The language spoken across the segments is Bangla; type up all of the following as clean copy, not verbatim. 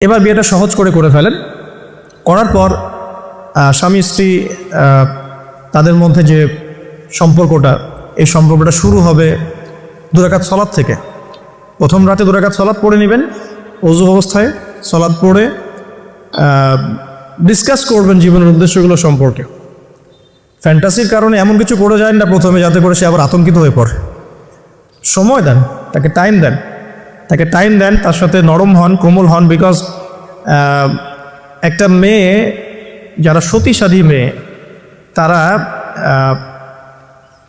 এবার বিয়েটা সহজ করে ফেলেন। করার পর স্বামী স্ত্রী তাদের মধ্যে যে সম্পর্কটা, এই সম্পর্কটা শুরু হবে 2 রাকাত সালাত থেকে। প্রথম রাতে 2 রাকাত সালাত পড়ে নেবেন ওযু অবস্থায়, সালাত পড়ে ডিসকাস করবেন জীবনের উদ্দেশ্যগুলো সম্পর্কে। ফ্যান্টাসির কারণে এমন কিছু করে যায় না প্রথমে যাতে করে সে আবার আতঙ্কিত হয়ে পড়ে। সময় দেন, তাকে টাইম দেন, তার সাথে নরম হন, কোমল হন। বিকজ একটা মেয়ে, যারা সতীসাধী মেয়ে, তারা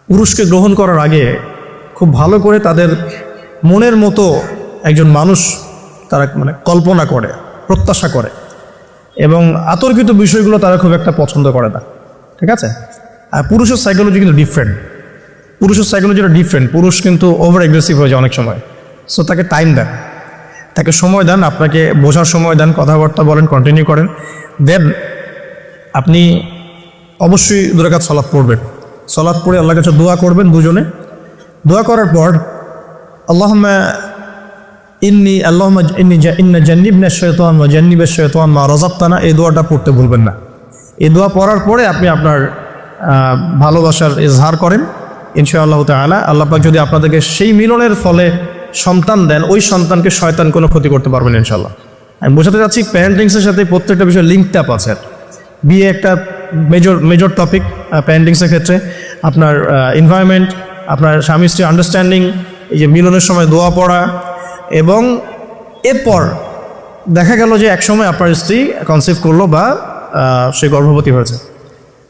পুরুষকে গ্রহণ করার আগে খুব ভালো করে তাদের মনের মতো একজন মানুষ তারা কল্পনা করে, প্রত্যাশা করে, এবং আতর্কিত বিষয়গুলো তারা খুব একটা পছন্দ করে না। ঠিক আছে? আর পুরুষের সাইকোলজি কিন্তু ডিফারেন্ট। পুরুষ কিন্তু ওভার অ্যাগ্রেসিভ হয়ে যায় অনেক সময়। সো তাকে টাইম দেন, তাকে সময় দেন, আপনাকে বোঝার সময় দেন, কথাবার্তা বলেন, কন্টিনিউ করেন। দেন আপনি অবশ্যই 2 রাকাত সালাত পড়বেন। সালাত পড়ে আল্লাহর কাছে দোয়া করবেন দুজনে। দোয়া করার পর আল্লাহুম্মা ইন্নী জান্নিবনা শাইতান ওয়া জান্নিবাশ শাইতান মা রাযাকতানা, এই দোয়াটা পড়তে ভুলবেন না। এই দোয়া পড়ার পরে আপনি আপনার ভালোবাসার ইজহার করেন। ইনশাআল্লাহ তাআলা আল্লাহ পাক যদি আপনাদেরকে সেই মিলনের ফলে সন্তান দেন, ওই সন্তানকে শয়তান কোনো ক্ষতি করতে পারবেন ইনশাআল্লাহ। আমি বোঝাতে চাচ্ছি প্যারেন্টিংসের সাথে প্রত্যেকটা বিষয় লিঙ্কড আপ আছে। বিয়ে একটা মেজর টপিক প্যারেন্টিংসের ক্ষেত্রে। আপনার এনভায়রনমেন্ট, আপনার স্বামী স্ত্রী আন্ডারস্ট্যান্ডিং, এই যে মিলনের সময় দোয়া পড়া, এবং এরপর দেখা গেল যে একসময় আপনার স্ত্রী কনসিভ করলো বা সে গর্ভবতী হয়েছে।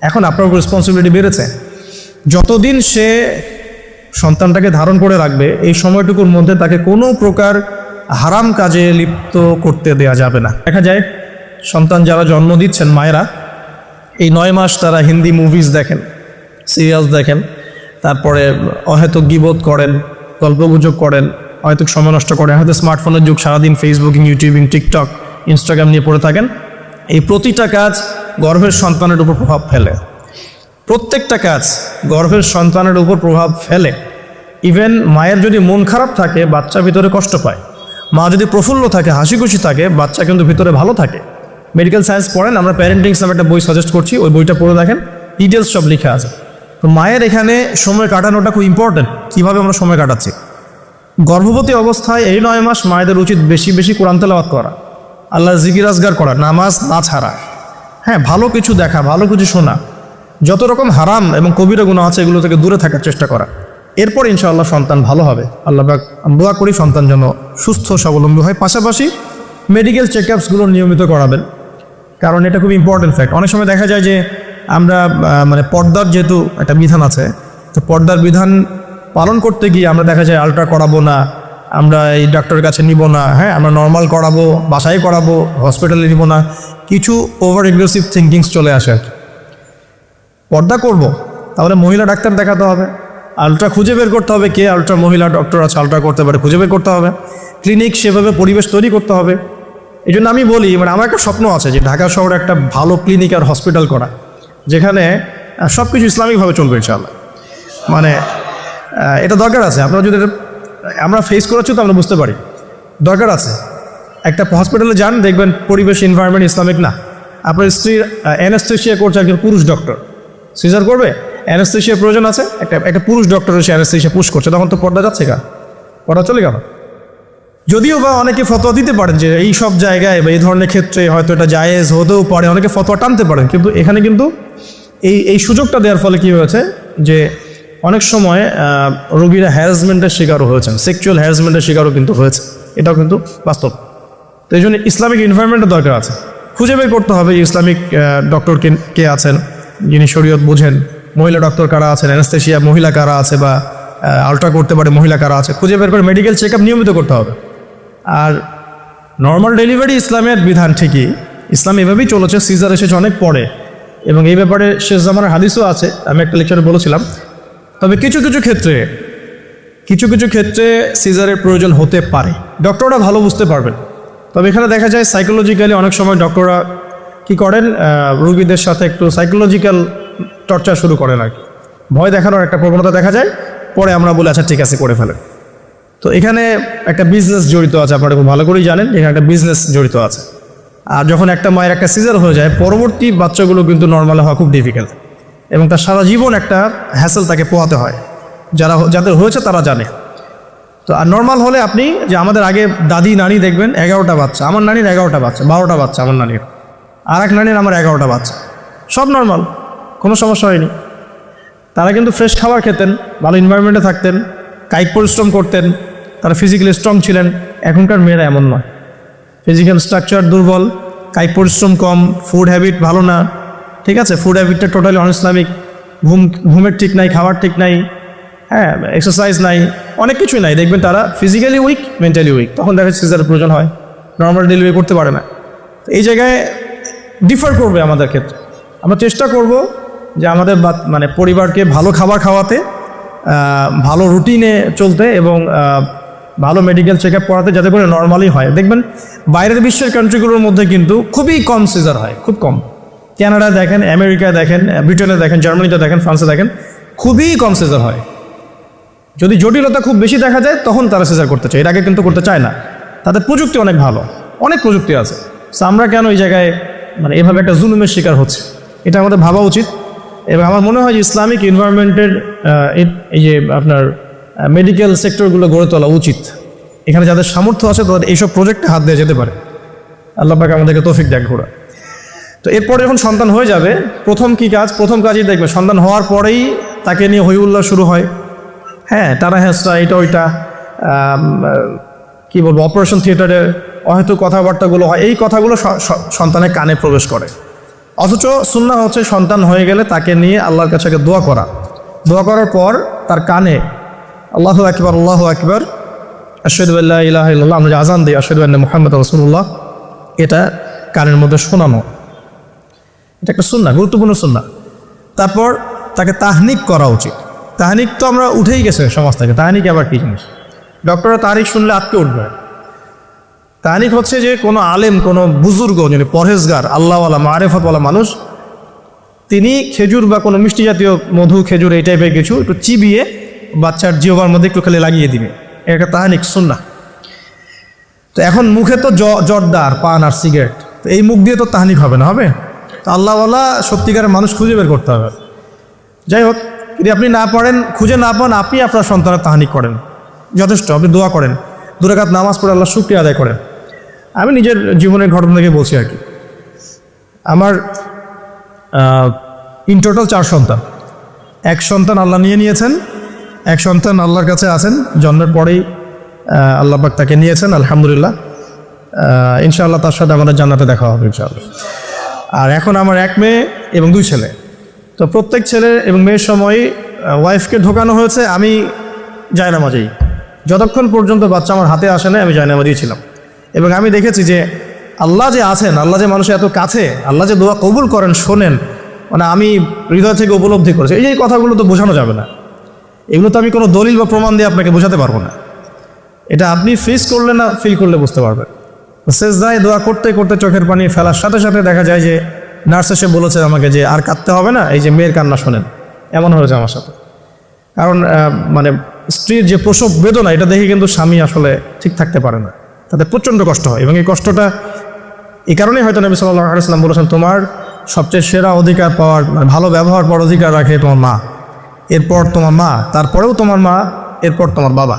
এখন আপনার রেসপন্সিবিলিটি বেড়েছে। যতদিন সে সন্তানটাকে ধারণ করে রাখবে, এই সময়টুকুর মধ্যে তাকে কোনো প্রকার হারাম কাজে লিপ্ত করতে দেয়া যাবে না। দেখা যায় সন্তান যারা জন্ম দিচ্ছেন মায়েরা, এই 9 মাস তারা হিন্দি মুভিজ দেখেন, সিরিয়ালস দেখেন, তারপরে অহেতুক গীবত করেন, গল্পগুজব করেন, অহেতুক সময় নষ্ট করেন, হয়তো স্মার্টফোনের যুগ, সারাদিন ফেসবুকিং, ইউটিউবিং, টিকটক, ইনস্টাগ্রাম নিয়ে পড়ে থাকেন। এই প্রতিটা কাজ গর্ভের সন্তানের উপর প্রভাব ফেলে। প্রত্যেকটা কাজ গর্ভের সন্তানের উপর প্রভাব ফেলে। ইভেন মায়ের যদি মন খারাপ থাকে, বাচ্চা ভিতরে কষ্ট পায়। মা যদি প্রফুল্ল থাকে, হাসি খুশি থাকে, বাচ্চা কিন্তু ভিতরে ভালো থাকে। মেডিকেল সায়েন্স পড়েন, আমরা প্যারেন্টিংস নামে একটা বই সাজেস্ট করছি, ওই বইটা পড়ে দেখেন, ডিটেলস সব লেখা আছে। তো মায়ের এখানে সময় কাটানোটা খুব ইম্পর্টেন্ট। কীভাবে আমরা সময় কাটাচ্ছি গর্ভবতী অবস্থায়? এই 9 মাস মায়েদের উচিত বেশি বেশি কোরআন তেলাওয়াত করা, আল্লাহর জিকির আজগার করা, নামাজ না ছাড়া, হ্যাঁ, ভালো কিছু দেখা, ভালো কিছু শোনা, যত রকম হারাম এবং কবিরা গুনাহ আছে এগুলো থেকে দূরে থাকার চেষ্টা করা। এরপর ইনশাআল্লাহ সন্তান ভালো হবে। আল্লাহ পাক দোয়া করি সন্তান যেন সুস্থ স্বাবলম্বী হয়। পাশাপাশি মেডিকেল চেকআপসগুলো নিয়মিত করাবেন, কারণ এটা খুব ইম্পর্টেন্ট ফ্যাক্ট। অনেক সময় দেখা যায় যে আমরা পর্দার যেহেতু একটা বিধান আছে, তো পর্দার বিধান পালন করতে গিয়ে আমরা দেখা যায় আলট্রা করাবো না, আমরা এই ডাক্তারের কাছে নিব না, হ্যাঁ, আমরা নর্মাল করাবো, বাসায় করাবো, হসপিটালে নিব না, কিছু ওভার এগ্রেসিভ থিঙ্কিংস চলে আসে। পর্দা করব, তাহলে মহিলা ডাক্তার দেখাতে হবে, আলট্রা খুঁজে বের করতে হবে, কে আলট্রা মহিলা ডক্টর আছে আলট্রা করতে পারে, খুঁজে বের করতে হবে, ক্লিনিক সেভাবে পরিবেশ তৈরি করতে হবে। এই জন্য আমি বলি, আমার একটা স্বপ্ন আছে যে ঢাকা শহরে একটা ভালো ক্লিনিক আর হসপিটাল করা, যেখানে সব কিছু ইসলামিকভাবে চলবে ইনশাআল্লাহ। এটা দরকার আছে। আপনারা যদি আমরা ফেস করেছি তো আমরা বুঝতে পারি দরকার আছে। একটা হসপিটালে যান, দেখবেন পরিবেশ, এনভায়রনমেন্ট ইসলামিক না। আপনার স্ত্রী অ্যানেস্থেশিয়া করছে, একজন পুরুষ ডক্টর সিজার করবে, অ্যানেস্থেশিয়ার প্রয়োজন আছে, একটা পুরুষ ডক্টর এসে অ্যানেস্থেশিয়া পুশ করছে, তখন তো পর্দা যাচ্ছে, পর্দা চলে গেল। যদিও বা অনেকে ফতোয়া দিতে পারেন যে এই সব জায়গায় বা এই ধরনের ক্ষেত্রে হয়তো এটা জায়েজ হতেও পারে, অনেকে ফতোয়া টানতে পারেন, কিন্তু এখানে কিন্তু এই সুযোগটা দেওয়ার ফলে কী হয়েছে যে অনেক সময় রোগীরা হ্যারাসমেন্টের শিকারও হয়েছেন, সেক্সুয়াল হ্যারাসমেন্টের শিকারও কিন্তু হয়েছে। এটাও কিন্তু বাস্তব। তো এই জন্য ইসলামিক এনভায়রনমেন্টের দরকার আছে। খুঁজে বের করতে হবে ইসলামিক ডক্টর কে আছেন, যিনি শরীয়ত বোঝেন, মহিলা ডক্টর কারা আছেন, অ্যানেস্থেশিয়া মহিলা কারা আছে, বা আলট্রা করতে পারে মহিলা কারা আছে, খুঁজে বের করে মেডিকেল চেক আপ নিয়মিত করতে হবে। আর নর্মাল ডেলিভারি ইসলামের বিধান ঠিকই, ইসলাম এভাবেই চলেছে, সিজার এসেছে অনেক পরে, এবং এই ব্যাপারে শেষ জামানার হাদিসও আছে, আমি একটা লেকচারে বলেছিলাম। তবে কিছু কিছু ক্ষেত্রে সিজারের প্রয়োজন হতে পারে, ডক্টররা ভালো বুঝতে পারবেন। তবে এখানে দেখা যায় সাইকোলজিক্যালি অনেক সময় ডক্টররা কি করেন, রোগীদের সাথে একটু সাইকোলজিক্যাল টর্চার শুরু করেন আর কি, ভয় দেখানোর একটা প্রবণতা দেখা যায়। পরে আমরা বলি আচ্ছা ঠিক আছে করে ফেলেন। তো এখানে একটা বিজনেস জড়িত আছে, আপনারা খুব ভালো করেই জানেন এখানে একটা বিজনেস জড়িত আছে। আর যখন একটা মায়ের একটা সিজার হয়ে যায়, পরবর্তী বাচ্চাগুলো কিন্তু নর্মাল হওয়া খুব ডিফিকাল্ট, এবং তার সারা জীবন একটা হ্যাসেল তাকে পোহাতে হয়। যাদের হয়েছে তারা জানে। তো আর নর্মাল হলে আপনি যে আমাদের আগে দাদি নানি দেখবেন 11টা বাচ্চা, আমার নানির 11টা বাচ্চা, 12টা বাচ্চা আমার নানির, আর এক নানির আমার 11টা বাচ্চা, সব নর্মাল, কোনো সমস্যা হয়নি। তারা কিন্তু ফ্রেশ খাবার খেতেন, ভালো এনভায়রনমেন্টে থাকতেন, কায়িক পরিশ্রম করতেন, তারা ফিজিক্যালি স্ট্রং ছিলেন। এখনকার মেয়েরা এমন নয়, ফিজিক্যাল স্ট্রাকচার দুর্বল, কায়িক পরিশ্রম কম, ফুড হ্যাবিট ভালো না, ঠিক আছে, ফুড হ্যাবিটটা টোটালি অনইসলামিক, ঘুমের ঠিক নাই, খাবার ঠিক নাই, হ্যাঁ, এক্সারসাইজ নাই, অনেক কিছুই নাই। দেখবেন তারা ফিজিক্যালি উইক, মেন্টালি উইক, তখন দেখা যাচ্ছে সিজারের প্রয়োজন হয়, নর্মাল ডেলিভারি করতে পারে না। এই জায়গায় ডিফার করবে আমাদের ক্ষেত্রে। আমরা চেষ্টা করব যে আমাদের মানে পরিবারকে ভালো খাবার খাওয়াতে, ভালো রুটিনে চলতে, এবং ভালো মেডিকেল চেক আপ করাতে, যাতে করে নর্মালি হয়। দেখবেন বাইরের বিশ্বের কান্ট্রিগুলোর মধ্যে কিন্তু খুবই কম সিজার হয়, খুব কম। কানাডা দেখেন, আমেরিকা দেখেন, ব্রিটেনে দেখেন, জার্মানিতে দেখেন, ফ্রান্সে দেখেন, খুবই কম সিজার হয়। যদি জটিলতা খুব বেশি দেখা যায় তখন তারা সিজার করতে চায়, এর আগে কিন্তু করতে চায় না। তাদের প্রযুক্তি অনেক ভালো, অনেক প্রযুক্তি আছে। সো আমরা কেন এই জায়গায় মানে এভাবে একটা জুলুমের শিকার হচ্ছে, এটা আমাদের ভাবা উচিত। এবং আমার মনে হয় যে ইসলামিক এনভায়রনমেন্টের এই যে আপনার মেডিকেল সেক্টরগুলো গড়ে তোলা উচিত। এখানে যাদের সামর্থ্য আছে তাদের এইসব প্রজেক্টে হাত দিয়ে যেতে পারে। আল্লাহ পাক আমাদেরকে তৌফিক দেখ ঘোরা। তো এরপরে যখন সন্তান হয়ে যাবে, প্রথম কাজই দেখবে, সন্তান হওয়ার পরেই তাকে নিয়ে হই উল্লাস শুরু হয়। হ্যাঁ, টানা হ্যাঁচড়া, এটা ওইটা, কী বলবো, অপারেশন থিয়েটারে হয়তো কথাবার্তাগুলো হয়, এই কথাগুলো সন্তানের কানে প্রবেশ করে। অথচ সুন্নাহ হচ্ছে সন্তান হয়ে গেলে তাকে নিয়ে আল্লাহর কাছে দোয়া করা, দোয়া করার পর তার কানে আল্লাহু আকবার, আল্লাহু আকবার, আশহাদু আল্লা ইলাহা ইল্লাল্লাহ, আমরা যে আযান দিই আশহাদু আন্না মুহাম্মাদার রাসূলুল্লাহ, এটা কানের মধ্যে শোনানো, এটা একটা সুন্নাহ, গুরুত্বপূর্ণ সুন্নাহ। তারপর তাকে তাহনিক করা উচিত। তাহনিক তো আমরা উঠেই গেছে সমাজ থেকে, তাহনিক আবার কী জিনিস? ডক্টররা তাহনিক শুনলে আটকে উঠবে। তাহনিক হচ্ছে যে কোনো আলেম, কোনো বুজুর্গ, যিনি পরহেজগার, আল্লাহওয়ালা, মারেফতওয়ালা মানুষ, তিনি খেজুর বা কোনো মিষ্টি জাতীয় মধু, খেজুর, এই টাইপের কিছু একটু চিবিয়ে বাচ্চার জিহ্বার মধ্যে একটু খালি লাগিয়ে দিবে, এটা তাহনিক সুন্নাহ। তো এখন মুখে তো জর্দার, পান আর সিগারেট, তো এই মুখ দিয়ে তো তাহনিক হবে না, হবে? তো আল্লাহওয়ালা সত্যিকারের মানুষ খুঁজে বের করতে হবে। যাই হোক, যদি আপনি না পারেন, খুঁজে না পান, আপনি আপনার সন্তানের তাহনিক করেন, যথেষ্ট। আপনি দোয়া করেন, 2 রাকাত নামাজ পড়ে আল্লাহ শুকরিয়া আদায় করেন। আমি নিজের জীবনের ঘটনা থেকে বলছি আর কি। আমার ইন টোটাল 4 সন্তান। 1 সন্তান আল্লাহ নিয়েছেন, 1 সন্তান আল্লাহর কাছে আছেন, জন্মের পরেই আল্লাহ পাক তাকে নিয়েছেন, আলহামদুলিল্লাহ। ইনশাআল্লাহ তার সাথে আমাদের জান্নাতে দেখা হবে ইনশাআল্লাহ। আর এখন আমার 1 মেয়ে এবং 2 ছেলে। তো প্রত্যেক ছেলে এবং মেয়ের সময় ওয়াইফকে ঢোকানো হয়েছে, আমি জায়নামাজেই, যতক্ষণ পর্যন্ত বাচ্চা আমার হাতে আসে না আমি জায়নামাজেই ছিলাম। এবং আমি দেখেছি যে আল্লাহ যে আছেন, আল্লাহ যে মানুষের এত কাছে, আল্লাহ যে দোয়া কবুল করেন, শোনেন, মানে আমি হৃদয় থেকে উপলব্ধি করেছি। এই কথাগুলো তো বোঝানো যাবে না, এগুলো তো আমি কোনো দলিল বা প্রমাণ দিয়ে আপনাকে বোঝাতে পারবো না। এটা আপনি ফেস করলে না, ফিল করলে বুঝতে পারবেন। সেজদায় দোয়া করতে করতে চোখের পানি ফেলার সাথে সাথে দেখা যায় যে নার্স এসে বলেছে আমাকে যে আর কাঁদতে হবে না, এই যে মেয়ের কান্না শোনেন। এমন হয়েছে আমার সাথে। কারণ মানে স্ত্রীর যে প্রসব বেদনা, এটা দেখে কিন্তু স্বামী আসলে ঠিক থাকতে পারে না, তাদের প্রচণ্ড কষ্ট হয়। এবং এই কষ্টটা এই কারণেই হয়তো নবী সাল্লাল্লাহু আলাইহি ওয়াসাল্লাম বলেছেন, তোমার সবচেয়ে সেরা অধিকার পাওয়ার, মানে ভালো ব্যবহার পাওয়ার অধিকার রাখে তোমার মা, এরপর তোমার মা, তারপরেও তোমার মা, এরপর তোমার বাবা।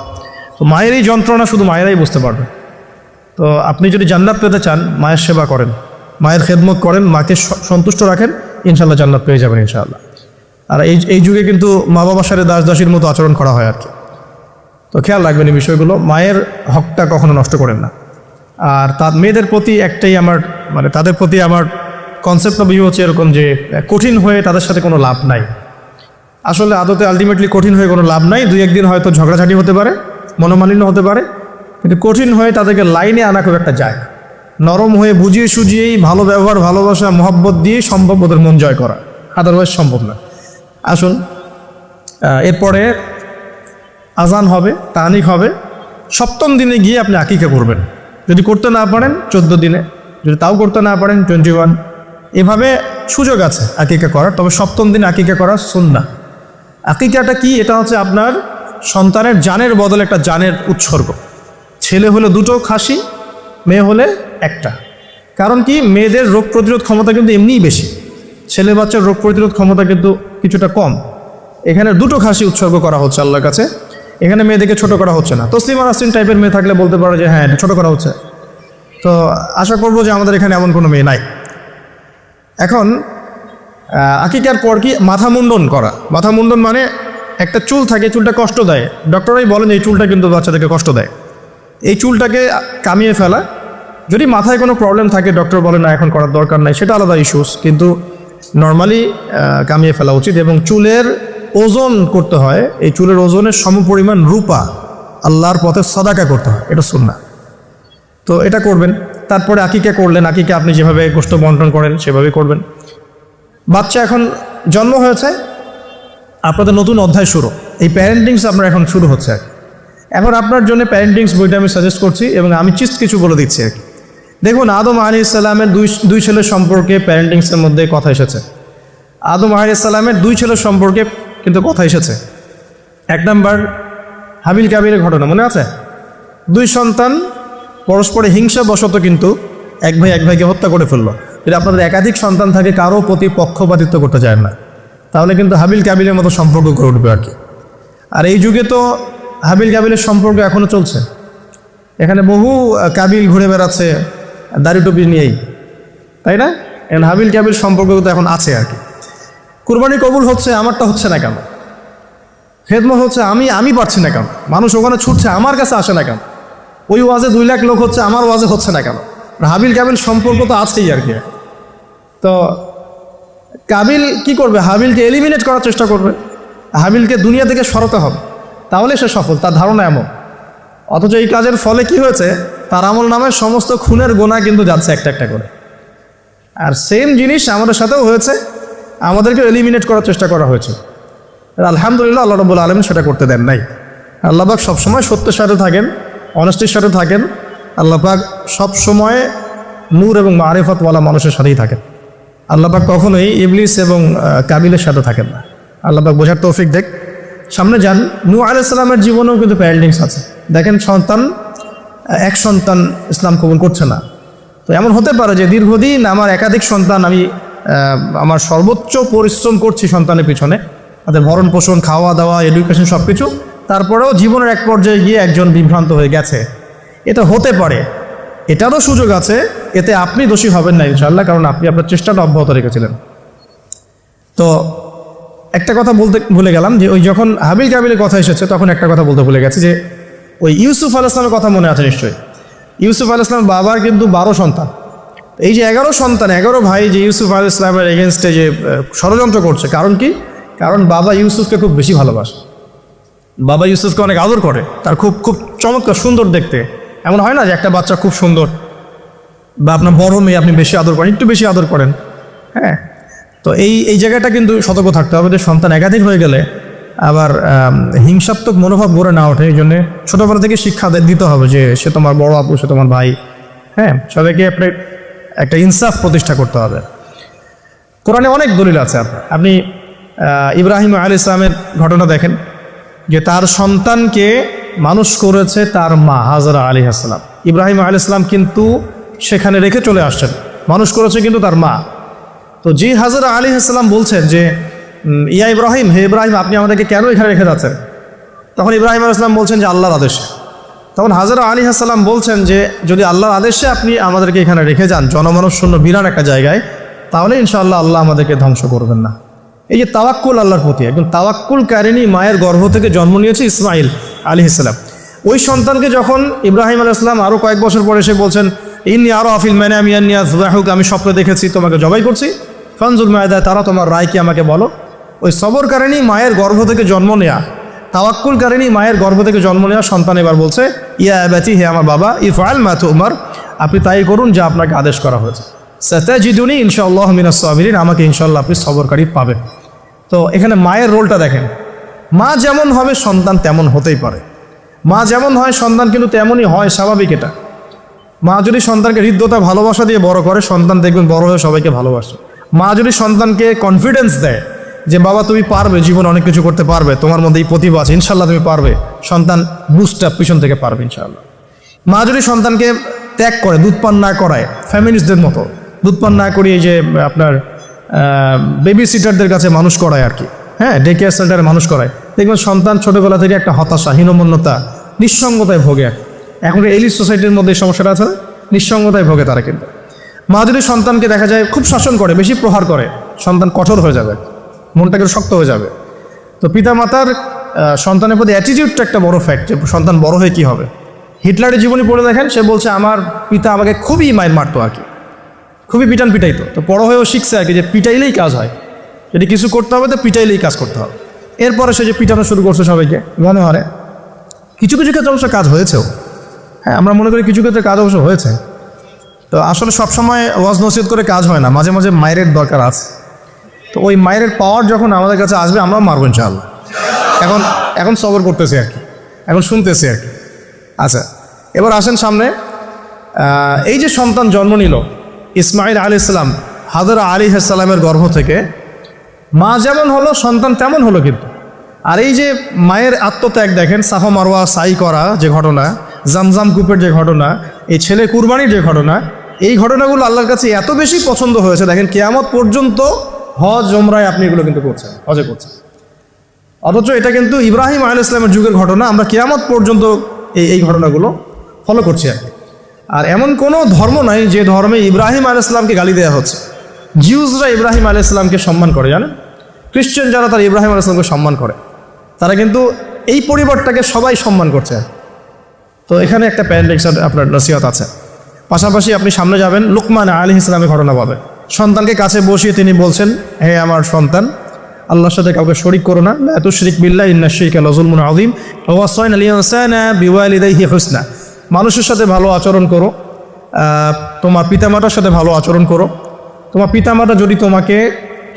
তো মায়ের এই যন্ত্রণা শুধু মায়েরাই বুঝতে পারবে। তো আপনি যদি জান্নাত পেতে চান, মায়ের সেবা করেন, মায়ের খেদমত করেন, মাকে সন্তুষ্ট রাখেন, ইনশাআল্লাহ জান্নাত পেয়ে যাবেন ইনশাআল্লাহ। আর এই যুগে কিন্তু মা বাবার সাথে দাস দাসীর মতো আচরণ করা হয় আর কি। তো খেয়াল রাখবেন এই বিষয়গুলো, মায়ের হকটা কখনো নষ্ট করেন না। আর তার মেয়েদের প্রতি একটাই আমার, মানে তাদের প্রতি আমার কনসেপ্ট বা ভিউ হচ্ছে এরকম যে কঠিন হয়ে তাদের সাথে কোনো লাভ নাই। আসলে আদতে আলটিমেটলি কঠিন হয়ে কোনো লাভ নাই। 2-1 দিন হয়তো ঝগড়াঝাটি হতে পারে, মনোমালিন্য হতে পারে, কিন্তু কঠিন হয়ে তাদেরকে লাইনে আনা খুব একটা যায়। নরম হয়ে বুঝিয়ে সুঝিয়েই, ভালো ব্যবহার, ভালোবাসা, মহব্বত দিয়েই সম্ভব ওদের মন জয় করা, আদারওয়াইজ সম্ভব না। আসুন, এরপরে আজান হবে, তাহনিক হবে, 7ম দিনে গিয়ে আপনি আকিকা করবেন। যদি করতে না পারেন 14 দিনে, যদি তাও করতে না পারেন 21, এভাবে সুযোগ আছে আকিকা করার। তবে 7ম দিনে আকিকা করা সুন্নাহ। আকিকাটা কি? এটা হচ্ছে আপনার সন্তানের জানের বদলে একটা জানের উৎসর্গ। ছেলে হলে দুটো খাসি, মেয়ে হলে একটা। কারণ কি, মেয়েদের রোগ প্রতিরোধ ক্ষমতা কিন্তু এমনিই বেশি, ছেলে বাচ্চার রোগ প্রতিরোধ ক্ষমতা কিন্তু কিছুটা কম। এখানে দুটো খাসি উৎসর্গ করা হচ্ছে আল্লাহর কাছে, এখানে মেয়েদেরকে ছোট করা হচ্ছে না। তসলিমা নাসরিন টাইপের মেয়ে থাকলে বলতে পারো যে হ্যাঁ, এটা ছোট করা হচ্ছে। তো আশা করবো যে আমাদের এখানে এমন কোনো মেয়ে নাই। এখন আকিকার পর কি মাথা মুন্ডন করা। মাথা মুন্ডন মানে একটা চুল থাকে, চুলটা কষ্ট দেয়, ডক্টরাই বলেন এই চুলটা কিন্তু বাচ্চাদেরকে কষ্ট দেয়। এই চুলটাকে কামিয়ে ফেলা, যদি মাথায় কোনো প্রবলেম থাকে ডক্টর বলে না এখন করার দরকার নাই, সেটা আলাদা ইস্যুস, কিন্তু নর্মালি কামিয়ে ফেলা উচিত। এবং চুলের ওজন করতে হয়, এই চুলের ওজনের সমপরিমাণ রূপা আল্লাহর পথে সাদাকা করতে হয়, এটা সুন্নাহ। তো এটা করবেন। তারপরে আকিকা করলেন, আকিকা আপনি যেভাবে গোশত বন্টন করেন সেভাবেই করবেন। বাচ্চা এখন জন্ম হয়েছে, আপনাদের নতুন অধ্যায় শুরু, এই প্যারেন্টিংস আপনার এখন শুরু হচ্ছে আর কি। এখন আপনার জন্য প্যারেন্টিংস বইটা আমি সাজেস্ট করছি এবং আমি কিছু বলে দিচ্ছি আর কি। দেখুন, আদম আলাইহিস সালামের দুই ছেলের সম্পর্কে প্যারেন্টিংসের মধ্যে কথা এসেছে। আদম আলাইহিস সালামের দুই ছেলের সম্পর্কে কিন্তু কথা এসেছে। এক নম্বর হাবিল কাবিলের ঘটনা মনে আছে? দুই সন্তান পরস্পরে হিংসা বশত কিন্তু এক ভাইকে হত্যা করে ফেললো। যদি আপনাদের একাধিক সন্তান থাকে, কারো প্রতি পক্ষপাতিত্ব করতে চায় না, তাহলে কিন্তু হাবিল কাবিলের মতো সম্পর্ক করে উঠবে আর কি। আর এই যুগে তো হাবিল কাবিলের সম্পর্ক এখনও চলছে। এখানে বহু কাবিল ঘুরে বেড়াচ্ছে দাড়ি টুপি নিয়েই, তাই না? এখন হাবিল কাবিল সম্পর্ক তো এখন আছে আর কি। কুরবানি কবুল হচ্ছে, আমারটা হচ্ছে না কেন? খেদমত হচ্ছে, আমি পারছি না কেন? মানুষ ওখানে ছুটছে, আমার কাছে আসে না কেন? ওই ওয়াজে 2 লাখ লোক হচ্ছে, আমার ওয়াজে হচ্ছে না কেন? হাবিল কাবিল সম্পর্ক তো আছেই আর কি। তো কাবিল কি করবে? হাবিলকে এলিমিনেট করার চেষ্টা করবে, হাবিলকে দুনিয়া থেকে সরাতে হবে, তাহলে সে সফল, তার ধারণা এমন। অথচ এই কাজের ফলে কি হয়েছে? তার আমল নামে সমস্ত খুনের গোনা কিন্তু যাচ্ছে একটা একটা করে। আর সেম জিনিস আমাদের সাথেও হয়েছে, আমাদেরকে এলিমিনেট করার চেষ্টা করা হয়েছে। আলহামদুলিল্লাহ আল্লাহ রাব্বুল আলামিন সেটা করতে দেন নাই। আল্লাহ পাক সবসময় সত্যের সাথে থাকেন, অনেস্টির সাথে থাকেন। আল্লাহ পাক সবসময় নূর এবং মারিফতওয়ালা মানুষের সাথেই থাকেন। আল্লাহ পাক কখনোই ইবলিস এবং কাবিলের সাথে থাকেন না। আল্লাহ পাক বোঝার তৌফিক দেখ। সামনে যান, নূহ আলাইহিস সালামের জীবনেও কিন্তু প্যারেন্টিংস আছে। দেখেন, এক সন্তান ইসলাম কবুল করছে না। তো এমন হতে পারে যে দীর্ঘদিন আমার একাধিক সন্তান, আমি আমার সর্বোচ্চ পরিশ্রম করছি সন্তানের পিছনে, তাদের ভরণ পোষণ, খাওয়া দাওয়া, এডুকেশন সব কিছু, তারপরেও জীবনের এক পর্যায়ে গিয়ে একজন বিভ্রান্ত হয়ে গেছে। এটা হতে পারে, এটারও সুযোগ আছে, এতে আপনি দোষী হবেন না ইনশাআল্লাহ, কারণ আপনি আপনার চেষ্টাটা অব্যাহত রেখেছিলেন। তো একটা কথা বলতে ভুলে গেলাম যে ওই যখন হাবিল কাবিলের কথা এসেছে তখন একটা কথা বলতে ভুলে গেছি যে ওই ইউসুফ আলাইহিস সালামের কথা মনে আছে নিশ্চয়ই। ইউসুফ আলাইহিস সালাম বাবার কিন্তু 12 সন্তান। এই যে 11 সন্তান, 11 ভাই যে ইউসুফ আলাইহিস সালামের এগেনস্টে যে ষড়যন্ত্র করছে, কারণ কি? কারণ বাবা ইউসুফকে খুব বেশি ভালোবাসে, বাবা ইউসুফকে অনেক আদর করে, তার খুব চমৎকার সুন্দর দেখতে। এমন হয় না যে একটা বাচ্চা খুব সুন্দর, বা আপনার বড় মেয়ে আপনি বেশি আদর করেন, একটু বেশি আদর করেন, হ্যাঁ। তো এই জায়গাটা কিন্তু সতর্ক থাকতে হবে যে সন্তান একাধিক হয়ে গেলে আবার হিংসাত্মক মনোভাব গড়ে না ওঠে। এই জন্যে ছোটোবেলা থেকে শিক্ষা দিতে হবে যে সে তোমার বড় আপু, সে তোমার ভাই, হ্যাঁ। সবাইকে একটা ইনসাফ প্রতিষ্ঠা করতে হবে। কোরআনে অনেক দলিল আছে। আপনি ইব্রাহিম আলাইহিস সালামের ঘটনা দেখেন যে তার সন্তানকে মানুষ করেছে তার মা হাজরা আলাইহিস সালাম। ইব্রাহিম আলাইহিস সালাম কিন্তু সেখানে রেখে চলে আসছেন, মানুষ করেছে কিন্তু তার মা। তো জি হাজরা আলাইহিস সালাম বলছেন যে ইয়া ইব্রাহিম, হে ইব্রাহিম, আপনি আমাদেরকে কেন এখানে রেখে যাচ্ছেন? তখন ইব্রাহিম আলাইহিস সালাম বলছেন যে আল্লাহর আদেশে। তখন হাজরা আলাইহিস সালাম বলছেন যে যদি আল্লাহর আদেশে আপনি আমাদেরকে এখানে রেখে যান জনমানুষ শূন্য বিরান একটা জায়গায়, তাহলে ইনশাআল্লাহ আল্লাহ আমাদেরকে ধ্বংস করবেন না। এই যে তাওয়াক্কুল আল্লাহর প্রতি, একদম তাওয়াক্কুল কারিনী মায়ের গর্ভ থেকে জন্ম নিয়েছে ইসমাইল আলাইহিস সালাম। ওই সন্তানকে যখন ইব্রাহিম আলাইহিস সালাম আরও কয়েক বছর পরে এসে বলছেন ইন্নী আরা ফিল মানামি আন্নী আযবাহুকা, আমি স্বপ্নে দেখেছি তোমাকে জবাই করছি, ফানজুর মায়দা তারা, তোমার রায় কি আমাকে বলো। ওই সবরকারিনী মায়ের গর্ভ থেকে জন্ম নেয়া, তাওয়াক্কুলকারিনী মায়ের গর্ভ থেকে জন্ম নেওয়া সন্তান এবার বলছে ইয়া আবাতি, হে আমার বাবা, ইফআল মা তুমার, আপনি তাই করুন যা আপনাকে আদেশ করা হয়েছে। সাতাজিদুনি ইনশাআল্লাহ মিনাস সাবিরিন, আমাকে ইনশাআল্লাহ আপনি সবরকারী পাবেন। তো এখানে মায়ের রোলটা দেখেন, মা যেমন হবে সন্তান তেমন হতেই পারে, মা যেমন হয় সন্তান কিন্তু তেমনই হয়, স্বাভাবিক এটা। মা যদি সন্তানকে হৃদ্যতা ভালোবাসা দিয়ে বড় করে, সন্তান দেখবেন বড় হয়ে সবাইকে ভালোবাসে। মা যদি সন্তানকে কনফিডেন্স দেয় যে বাবা তুমি পারবে, জীবনে অনেক কিছু করতে পারবে, তোমার মধ্যে এই প্রতিভা আছে, ইনশাল্লাহ তুমি পারবে, সন্তান বুস্ট আপ পিছন থেকে পারবে ইনশাআল্লাহ। মা যদি সন্তানকে ত্যাগ করে, দুধ পান না করায়, ফ্যামিলিস্টদের মতো দুধ পান না করিয়ে যে আপনার বেবি সিটারদের কাছে মানুষ করায় আর কি, হ্যাঁ, ডে কেয়ার সেন্টারে মানুষ করায়, দেখবেন সন্তান ছোটোবেলা থেকে একটা হতাশা, হীনমন্যতা, নিঃসঙ্গতায় ভোগে। এখন এলিট সোসাইটির মধ্যে এই সমস্যাটা আছে, নিঃসঙ্গতায় ভোগে তারা। কিন্তু মা যদি সন্তানকে দেখা যায় খুব শাসন করে, বেশি প্রহার করে, সন্তান কঠোর হয়ে যাবে, মনটাকে শক্ত হয়ে যাবে। তো পিতামাতার সন্তানের প্রতি অ্যাটিটিউডটা একটা বড় ফ্যাক্ট, যে সন্তান বড় হয়ে কী হবে। হিটলারের জীবনী পড়ে দেখেন, সে বলছে আমার পিতা আমাকে খুবই মায়ের মারতো আর কি, খুবই পিটান পিটাইতো। তো বড় হয়েও শিখছে আর কি যে পিটাইলেই কাজ হয়, যদি কিছু করতে হবে তো পিটাইলেই কাজ করতে হবে। এরপরে সে যে পিটানো শুরু করছে সবাইকে মনে হয়। কিছু কিছু ক্ষেত্রে অবশ্য কাজ হয়েছেও, হ্যাঁ, আমরা মনে করি কিছু ক্ষেত্রে কাজ অবশ্য হয়েছে। তো আসলে সবসময় ওয়াজ নসিহত করে কাজ হয় না, মাঝে মাঝে মায়ের দরকার আছে। তো ওই মায়ের পাওয়ার যখন আমাদের কাছে আসবে আমরাও মারবো ইনশাআল্লাহ। এখন সবর করতেছি আর কি, এখন শুনতেছি আর কি। আচ্ছা, এবার আসেন সামনে। এই যে সন্তান জন্ম নিল ইসমাইল আলাইহিস সালাম, হাজরা আলাইহিস সালামের গর্ভ থেকে, মা যেমন হলো সন্তান তেমন হলো কিন্তু। আর এই যে মায়ের আত্মত্যাগ দেখেন, সাফা মারওয়া সাই করা যে ঘটনা, জামজাম কূপের যে ঘটনা, এই ছেলে কুরবানির যে ঘটনা, এই ঘটনাগুলো আল্লাহর কাছে এত বেশি পছন্দ হয়েছে, দেখেন কিয়ামত পর্যন্ত হজ ওমরায় আপনি এগুলো কিন্তু করছেন, হজে করছেন। অথচ এটা কিন্তু ইব্রাহিম আলাইহিস সালামের যুগের ঘটনা, আমরা কিয়ামত পর্যন্ত এই ঘটনাগুলো ফলো করছি আর কি। আর এমন কোনো ধর্ম নাই যে ধর্মে ইব্রাহিম আলাইহিস সালামকে গালি দেওয়া হচ্ছে। জিউসরা ইব্রাহিম আলাইহিস সালামকে সম্মান করে, জানেন, খ্রিস্টান যারা তারা ইব্রাহিম আলাইহিস সালামকে সম্মান করে, তারা কিন্তু এই পরিবারটাকে সবাই সম্মান করছে। তো এখানে একটা প্যারেন্টিং আপনার নসিহত আছে। পাশাপাশি আপনি সামনে যাবেন, লুকমান আলাইহিস সালামের ঘটনা পাবে। সন্তানকে কাছে বসিয়ে তিনি বলছেন, হে আমার সন্তান, আল্লাহর সাথে কাউকে শরিক করো না, লা তুশরিক বিল্লাহি ইন্নাশ শিরকা লাযুলমুন আযীম, ওয়া ওয়াসাইনাল ইনসানা বিওয়ালিদাইহি হুসনা। মানুষের সাথে ভালো আচরণ করো, তোমার পিতামাতার সাথে ভালো আচরণ করো। তোমার পিতামাতা যদি তোমাকে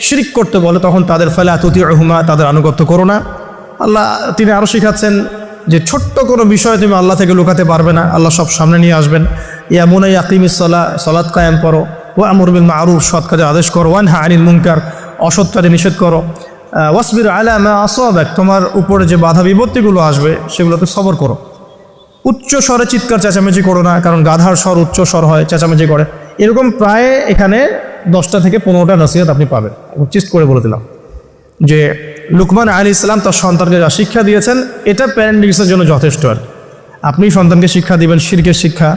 শিরিক করতে বলে তখন তাদের ফালা তুতিউহুমা, তাদের আনুগত্য করো না। আল্লাহ তিনি আরও শিখাচ্ছেন যে ছোট্ট কোনো বিষয় তুমি আল্লাহ থেকে লুকাতে পারবে না, আল্লাহ সব সামনে নিয়ে আসবেন। ইয়া বুনাইয়া আকিমিস সালাহ, সালাত কায়েম করো, ওয়া আমর বিল মারুফ, সৎ কাজে আদেশ করো, ওয়ানহা আনিল মুনকার, অসৎ কাজে নিষেধ করো, ওয়াসবির আলা মা আসাবাক, তোমার উপরে যে বাধা বিপত্তিগুলো আসবে সেগুলোতে সবর করো। উচ্চ স্বরে চিৎকার চেঁচামেচি করো না, কারণ গাধার স্বর উচ্চ স্বর হয়, চেঁচামেচি করে। এরকম প্রায় এখানে 10টা থেকে 15টা নসিহত আপনি পাবেন। চিস্ট করে বলে দিলাম যে লুকমান আলাইহিস সালাম তার সন্তানকে যা শিক্ষা দিয়েছেন এটা প্যারেন্টিংসের জন্য যথেষ্ট। আর আপনি সন্তানকে শিক্ষা দিবেন শিরকের শিক্ষা,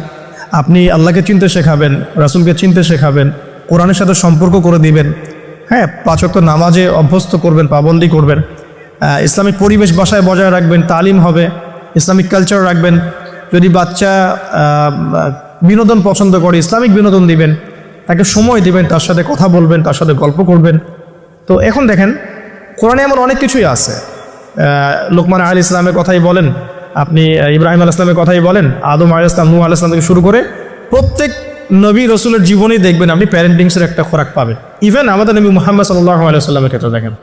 আপনি আল্লাহকে চিনতে শেখাবেন, রাসূলকে চিনতে শেখাবেন, কোরআনের সাথে সম্পর্ক করে দিবেন, হ্যাঁ, 5 ওয়াক্ত নামাজে অভ্যস্ত করবেন, পাবন্দি করবেন, ইসলামিক পরিবেশ বাসায় বজায় রাখবেন, তালিম হবে, ইসলামিক কালচার রাখবেন। যদি বাচ্চা বিনোদন পছন্দ করে ইসলামিক বিনোদন দিবেন, তাকে সময় দিবেন, তার সাথে কথা বলবেন, তার সাথে গল্প করবেন। তো এখন দেখেন কোরআনে এমন অনেক কিছুই আছে। লুকমান আলাইহিস সালামের কথাই বলেন, আপনি ইব্রাহিম আলাইহিস সালামের কথাই বলেন, আদম আলাইহিস সালাম, নূহ আলাইহিস সালাম থেকে শুরু করে প্রত্যেক নবী রসুলের জীবনেই দেখবেন আপনি প্যারেন্টিংসের একটা খোরাক পাবেন। ইভেন আমাদের নবী মুহাম্মদ সাল্লাল্লাহু আলাইহি ওয়াসাল্লামের ক্ষেত্রে দেখেন